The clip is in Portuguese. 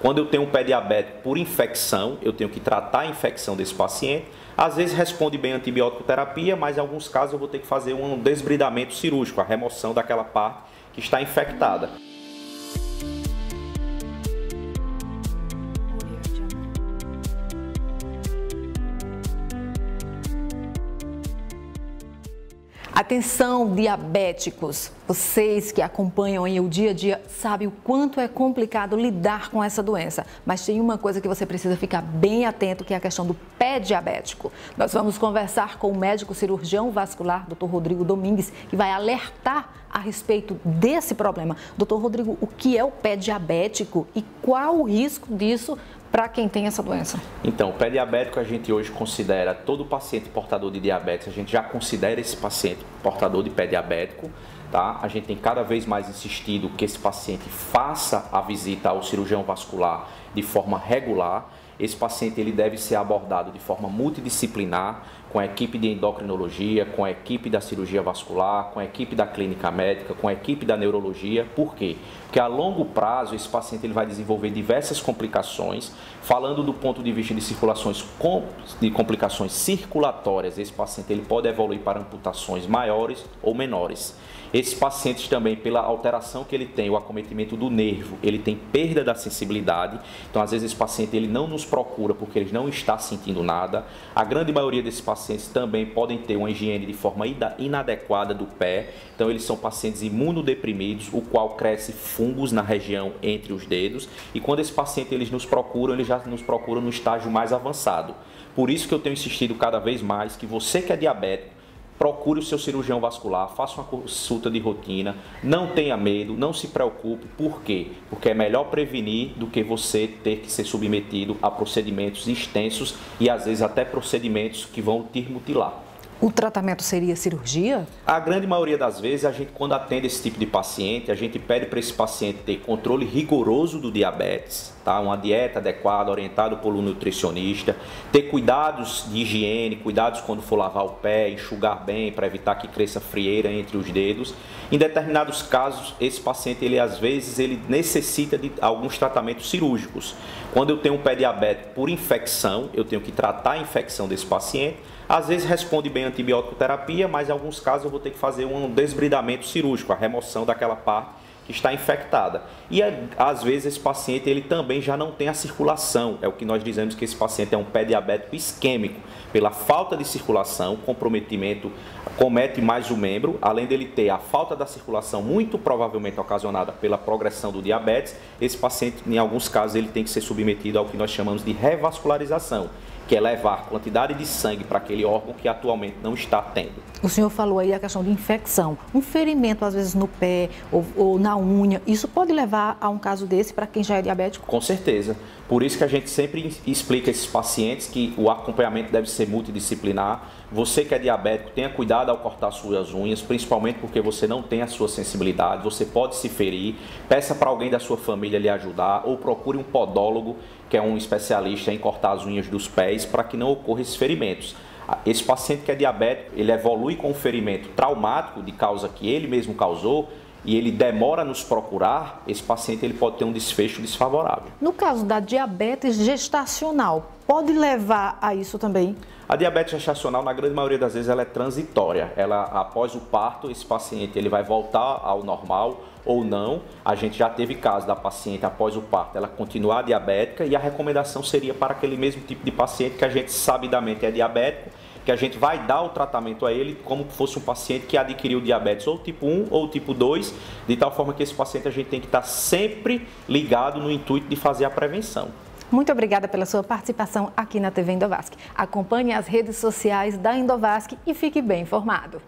Quando eu tenho um pé diabético por infecção, eu tenho que tratar a infecção desse paciente. Às vezes responde bem a antibiótico terapia, mas em alguns casos eu vou ter que fazer um desbridamento cirúrgico, a remoção daquela parte que está infectada. Atenção, diabéticos, vocês que acompanham aí o dia a dia sabem o quanto é complicado lidar com essa doença, mas tem uma coisa que você precisa ficar bem atento, que é a questão do pé diabético. Nós vamos conversar com o médico cirurgião vascular, Dr. Rodrigo Domingues, que vai alertar a respeito desse problema. Dr. Rodrigo, o que é o pé diabético e qual o risco disso para quem tem essa doença? Então, o pé diabético a gente hoje considera todo paciente portador de diabetes, a gente já considera esse paciente portador de pé diabético, tá? A gente tem cada vez mais insistido que esse paciente faça a visita ao cirurgião vascular de forma regular. Esse paciente ele deve ser abordado de forma multidisciplinar, com a equipe de endocrinologia, com a equipe da cirurgia vascular, com a equipe da clínica médica, com a equipe da neurologia. Por quê? Porque a longo prazo esse paciente ele vai desenvolver diversas complicações. Falando do ponto de vista de complicações circulatórias, esse paciente ele pode evoluir para amputações maiores ou menores. Esses pacientes também, pela alteração que ele tem, o acometimento do nervo, ele tem perda da sensibilidade. Então, às vezes, esse paciente ele não nos procura porque ele não está sentindo nada. A grande maioria desses pacientes também podem ter uma higiene de forma inadequada do pé. Então, eles são pacientes imunodeprimidos, o qual cresce fungos na região entre os dedos. E quando esse paciente eles já nos procuram no estágio mais avançado. Por isso que eu tenho insistido cada vez mais que você que é diabético, procure o seu cirurgião vascular, faça uma consulta de rotina, não tenha medo, não se preocupe. Por quê? Porque é melhor prevenir do que você ter que ser submetido a procedimentos extensos e às vezes até procedimentos que vão te mutilar. O tratamento seria cirurgia? A grande maioria das vezes, a gente quando atende esse tipo de paciente, a gente pede para esse paciente ter controle rigoroso do diabetes, tá? Uma dieta adequada, orientada por um nutricionista, ter cuidados de higiene, cuidados quando for lavar o pé, enxugar bem para evitar que cresça frieira entre os dedos. Em determinados casos, esse paciente, às vezes, ele necessita de alguns tratamentos cirúrgicos. Quando eu tenho um pé diabético por infecção, eu tenho que tratar a infecção desse paciente. Às vezes responde bem a antibiótico terapia, mas em alguns casos eu vou ter que fazer um desbridamento cirúrgico, a remoção daquela parte que está infectada. E às vezes esse paciente ele também já não tem a circulação, é o que nós dizemos que esse paciente é um pé diabético isquêmico. Pela falta de circulação, comprometimento comete mais o membro, além dele ter a falta da circulação muito provavelmente ocasionada pela progressão do diabetes, esse paciente em alguns casos ele tem que ser submetido ao que nós chamamos de revascularização, que é levar quantidade de sangue para aquele órgão que atualmente não está tendo. O senhor falou aí a questão de infecção. Um ferimento, às vezes, no pé ou na unha, isso pode levar a um caso desse para quem já é diabético? Com certeza. Por isso que a gente sempre explica a esses pacientes que o acompanhamento deve ser multidisciplinar. Você que é diabético, tenha cuidado ao cortar suas unhas, principalmente porque você não tem a sua sensibilidade, você pode se ferir. Peça para alguém da sua família lhe ajudar ou procure um podólogo, que é um especialista em cortar as unhas dos pés, para que não ocorra esses ferimentos. Esse paciente que é diabético, ele evolui com um ferimento traumático de causa que ele mesmo causou e ele demora a nos procurar, esse paciente ele pode ter um desfecho desfavorável. No caso da diabetes gestacional, pode levar a isso também? A diabetes gestacional, na grande maioria das vezes, ela é transitória. Ela, após o parto, esse paciente ele vai voltar ao normal ou não. A gente já teve casos da paciente, após o parto, ela continuar diabética e a recomendação seria para aquele mesmo tipo de paciente que a gente sabidamente é diabético, que a gente vai dar o tratamento a ele como se fosse um paciente que adquiriu diabetes ou tipo 1 ou tipo 2, de tal forma que esse paciente a gente tem que estar sempre ligado no intuito de fazer a prevenção. Muito obrigada pela sua participação aqui na TV Endovasc. Acompanhe as redes sociais da Endovasc e fique bem informado.